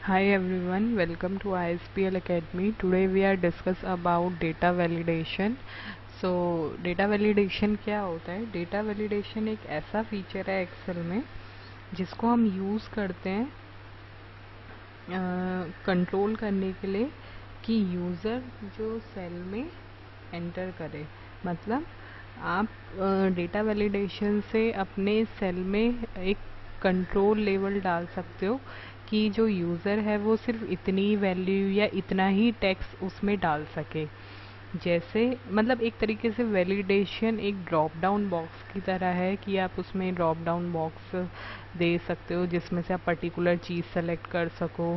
Hi everyone, welcome to ISPL Academy. Today we are discuss about data validation. So data validation क्या होता है? Data validation एक ऐसा feature है Excel में जिसको हम यूज़ करते हैं कंट्रोल करने के लिए कि यूज़र जो सेल में एंटर करे। मतलब आप डेटा वैलिडेशन से अपने सेल में एक कंट्रोल लेवल डाल सकते हो कि जो यूज़र है वो सिर्फ इतनी वैल्यू या इतना ही टेक्स्ट उसमें डाल सके। जैसे मतलब एक तरीके से वैलिडेशन एक ड्रॉप डाउन बॉक्स की तरह है कि आप उसमें ड्रॉप डाउन बॉक्स दे सकते हो जिसमें से आप पर्टिकुलर चीज़ सेलेक्ट कर सको,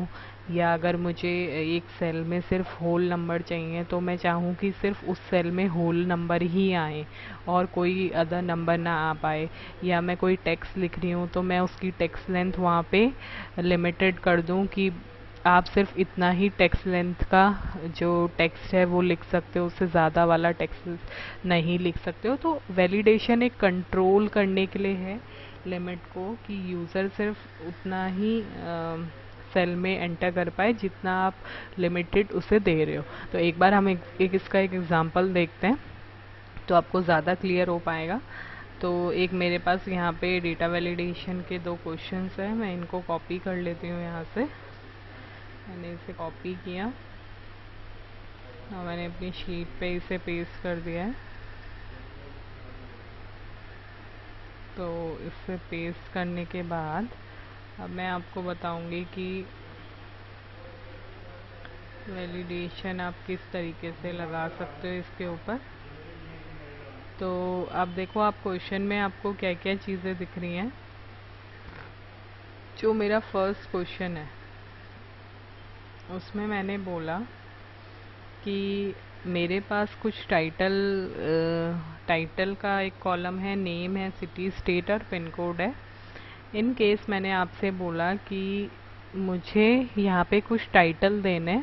या अगर मुझे एक सेल में सिर्फ होल नंबर चाहिए तो मैं चाहूँ कि सिर्फ उस सेल में होल नंबर ही आए और कोई अदर नंबर ना आ पाए, या मैं कोई टेक्स्ट लिख रही हूँ तो मैं उसकी टेक्स्ट लेंथ वहाँ पे लिमिटेड कर दूँ कि आप सिर्फ इतना ही टेक्स्ट लेंथ का जो टेक्स्ट है वो लिख सकते हो, उससे ज़्यादा वाला टेक्स्ट नहीं लिख सकते हो। तो वैलिडेशन एक कंट्रोल करने के लिए है लिमिट को कि यूज़र सिर्फ उतना ही सेल में एंटर कर पाए जितना आप लिमिटेड उसे दे रहे हो। तो एक बार हम एक इसका एक एग्जांपल देखते हैं तो आपको ज़्यादा क्लियर हो पाएगा। तो एक मेरे पास यहाँ पे डेटा वैलिडेशन के दो क्वेश्चंस हैं, मैं इनको कॉपी कर लेती हूँ। यहाँ से मैंने इसे कॉपी किया और मैंने अपनी शीट पे इसे पेस्ट कर दिया है। तो इसे पेस्ट करने के बाद अब मैं आपको बताऊंगी कि वैलिडेशन आप किस तरीके से लगा सकते हो इसके ऊपर। तो आप देखो, आप क्वेश्चन में आपको क्या क्या चीज़ें दिख रही हैं। जो मेरा फर्स्ट क्वेश्चन है उसमें मैंने बोला कि मेरे पास कुछ टाइटल का एक कॉलम है, नेम है, सिटी, स्टेट और पिन कोड है। इन केस मैंने आपसे बोला कि मुझे यहाँ पे कुछ टाइटल देने,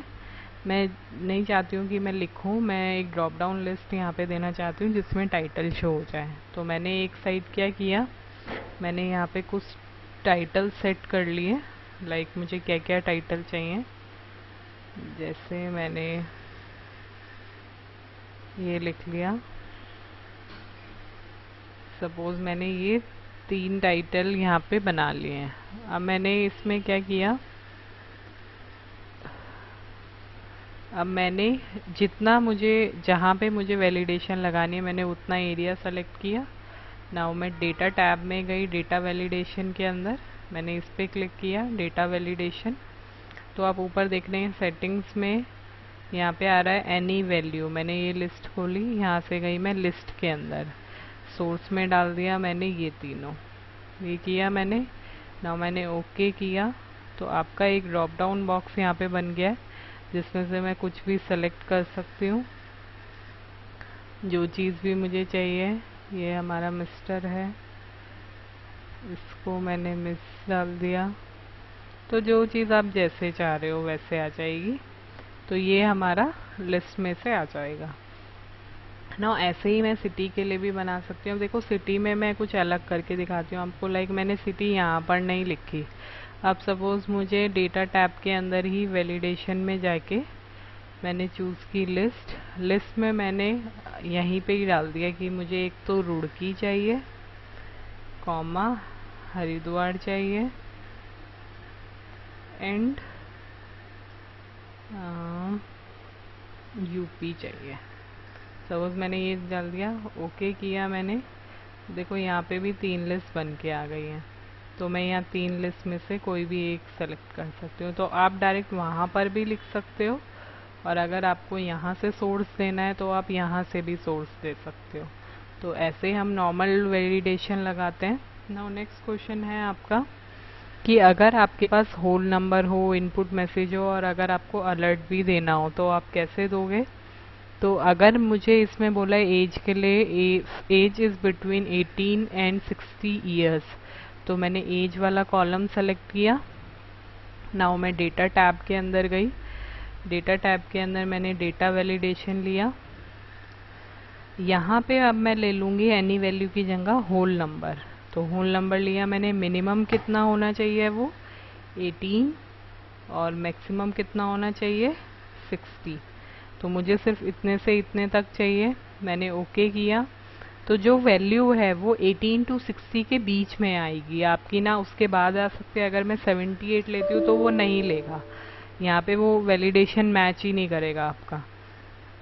मैं नहीं चाहती हूँ कि मैं लिखूँ, मैं एक ड्रॉप डाउन लिस्ट यहाँ पे देना चाहती हूँ जिसमें टाइटल शो हो जाए। तो मैंने एक साइड क्या किया, मैंने यहाँ पे कुछ टाइटल सेट कर लिए। लाइक मुझे क्या क्या टाइटल चाहिए, जैसे मैंने ये लिख लिया। सपोज मैंने ये 3 टाइटल यहाँ पे बना लिए हैं। अब मैंने इसमें क्या किया, अब मैंने जितना मुझे जहाँ पे मुझे वैलिडेशन लगानी है मैंने उतना एरिया सेलेक्ट किया। नाउ मैं डेटा टैब में गई, डेटा वैलिडेशन के अंदर मैंने इस पर क्लिक किया, डेटा वैलिडेशन। तो आप ऊपर देख रहे हैं सेटिंग्स में यहाँ पे आ रहा है एनी वैल्यू। मैंने ये लिस्ट खोली, यहाँ से गई मैं लिस्ट के अंदर, सोर्स में डाल दिया मैंने ये तीनों, ये किया मैंने। नाउ मैंने ओके किया तो आपका एक ड्रॉप डाउन बॉक्स यहाँ पे बन गया है जिसमें से मैं कुछ भी सेलेक्ट कर सकती हूँ, जो चीज़ भी मुझे चाहिए। ये हमारा मिस्टर है, इसको मैंने मिस डाल दिया। तो जो चीज़ आप जैसे चाह रहे हो वैसे आ जाएगी। तो ये हमारा लिस्ट में से आ जाएगा ना। ऐसे ही मैं सिटी के लिए भी बना सकती हूँ। देखो सिटी में मैं कुछ अलग करके दिखाती हूँ आपको। लाइक मैंने सिटी यहाँ पर नहीं लिखी। अब सपोज मुझे डेटा टैब के अंदर ही वैलिडेशन में जाके मैंने चूज़ की लिस्ट में मैंने यहीं पे ही डाल दिया कि मुझे एक तो रुड़की चाहिए, कॉमा हरिद्वार चाहिए, एंड यूपी चाहिए। सपोज मैंने ये डाल दिया, ओके किया मैंने। देखो यहाँ पे भी 3 लिस्ट बन के आ गई हैं। तो मैं यहाँ 3 लिस्ट में से कोई भी एक सेलेक्ट कर सकती हूँ। तो आप डायरेक्ट वहाँ पर भी लिख सकते हो, और अगर आपको यहाँ से सोर्स देना है तो आप यहाँ से भी सोर्स दे सकते हो। तो ऐसे हम नॉर्मल वैलिडेशन लगाते हैं। नाउ नेक्स्ट क्वेश्चन है आपका कि अगर आपके पास होल नंबर हो, इनपुट मैसेज हो और अगर आपको अलर्ट भी देना हो तो आप कैसे दोगे। तो अगर मुझे इसमें बोला है एज के लिए, age is between 18 and 60 years, तो मैंने एज वाला कॉलम सेलेक्ट किया। नाउ मैं डेटा टैब के अंदर गई, डेटा टैब के अंदर मैंने डेटा वैलिडेशन लिया। यहाँ पे अब मैं ले लूँगी एनी वैल्यू की जगह होल नंबर। तो होल नंबर लिया मैंने, मिनिमम कितना होना चाहिए वो 18 और मैक्सिमम कितना होना चाहिए 60। तो मुझे सिर्फ इतने से इतने तक चाहिए, मैंने ओके किया। तो जो वैल्यू है वो 18 टू 60 के बीच में आएगी आपकी, ना उसके बाद आ सकते हैं। अगर मैं 78 लेती हूँ तो वो नहीं लेगा, यहाँ पे वो वैलिडेशन मैच ही नहीं करेगा आपका।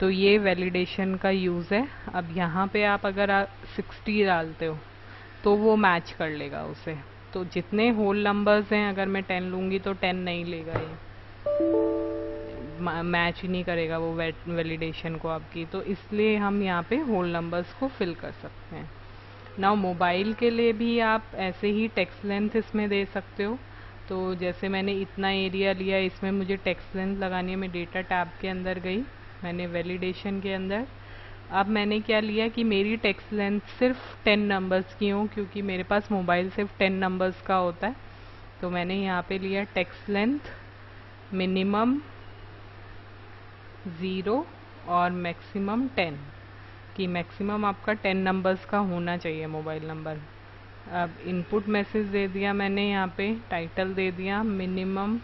तो ये वैलिडेशन का यूज़ है। अब यहाँ पे आप अगर 60 डालते हो तो वो मैच कर लेगा उसे। तो जितने होल नंबर्स हैं, अगर मैं 10 लूँगी तो 10 नहीं लेगा, ये मैच ही नहीं करेगा वो वैलिडेशन को आपकी। तो इसलिए हम यहाँ पे होल नंबर्स को फिल कर सकते हैं। नाउ मोबाइल के लिए भी आप ऐसे ही टेक्स्ट लेंथ इसमें दे सकते हो। तो जैसे मैंने इतना एरिया लिया, इसमें मुझे टेक्स्ट लेंथ लगानी है। मैं डेटा टैब के अंदर गई, मैंने वैलिडेशन के अंदर, अब मैंने क्या लिया कि मेरी टेक्स्ट लेंथ सिर्फ 10 नंबर्स की हो, क्योंकि मेरे पास मोबाइल सिर्फ 10 नंबर्स का होता है। तो मैंने यहाँ पे लिया टेक्स्ट लेंथ मिनिमम 0 और मैक्सिमम 10, कि मैक्सिमम आपका 10 नंबर्स का होना चाहिए मोबाइल नंबर। अब इनपुट मैसेज दे दिया मैंने, यहाँ पे टाइटल दे दिया मिनिमम,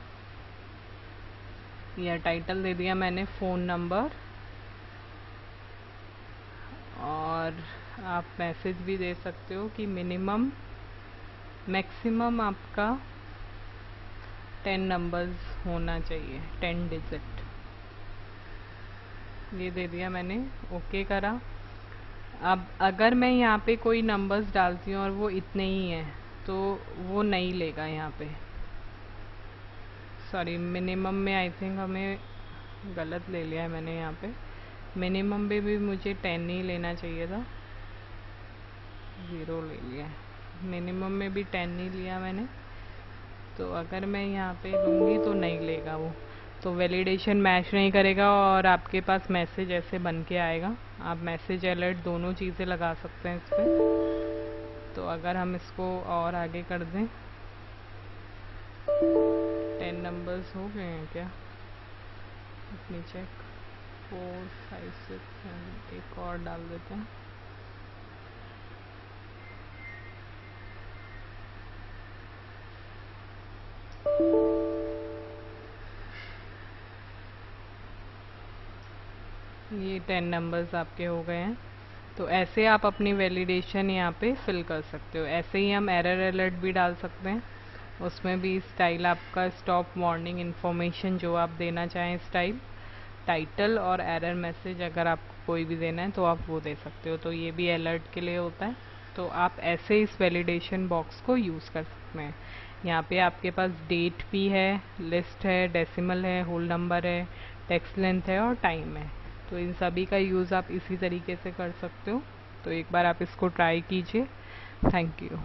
या टाइटल दे दिया मैंने फ़ोन नंबर, और आप मैसेज भी दे सकते हो कि मिनिमम मैक्सिमम आपका 10 नंबर्स होना चाहिए, 10 डिजिट। ये दे दिया मैंने, ओके करा। अब अगर मैं यहाँ पे कोई नंबर्स डालती हूँ और वो इतने ही हैं तो वो नहीं लेगा यहाँ पे। सॉरी, मिनिमम में आई थिंक हमें गलत ले लिया है मैंने। यहाँ पे मिनिमम में भी मुझे 10 ही लेना चाहिए था, 0 ले लिया है। मिनिमम में भी 10 ही लिया मैंने। तो अगर मैं यहाँ पे लूँगी तो नहीं लेगा वो, तो वैलिडेशन मैच नहीं करेगा और आपके पास मैसेज ऐसे बन के आएगा। आप मैसेज अलर्ट दोनों चीज़ें लगा सकते हैं इस पर। तो अगर हम इसको और आगे कर दें, 10 नंबर्स हो गए हैं क्या, अपनी चेक, 4 5 6 एक और डाल देते हैं। ये 10 नंबर्स आपके हो गए हैं। तो ऐसे आप अपनी वैलिडेशन यहाँ पे फिल कर सकते हो। ऐसे ही हम एरर अलर्ट भी डाल सकते हैं, उसमें भी स्टाइल आपका स्टॉप वार्निंग इन्फॉर्मेशन जो आप देना चाहें स्टाइल, टाइटल और एरर मैसेज अगर आपको कोई भी देना है तो आप वो दे सकते हो। तो ये भी अलर्ट के लिए होता है। तो आप ऐसे इस वैलिडेशन बॉक्स को यूज़ कर सकते हैं। यहाँ पे आपके पास डेट भी है, लिस्ट है, डेसिमल है, होल नंबर है, टेक्स्ट लेंथ है और टाइम है। तो इन सभी का यूज़ आप इसी तरीके से कर सकते हो। तो एक बार आप इसको ट्राई कीजिए। Thank you.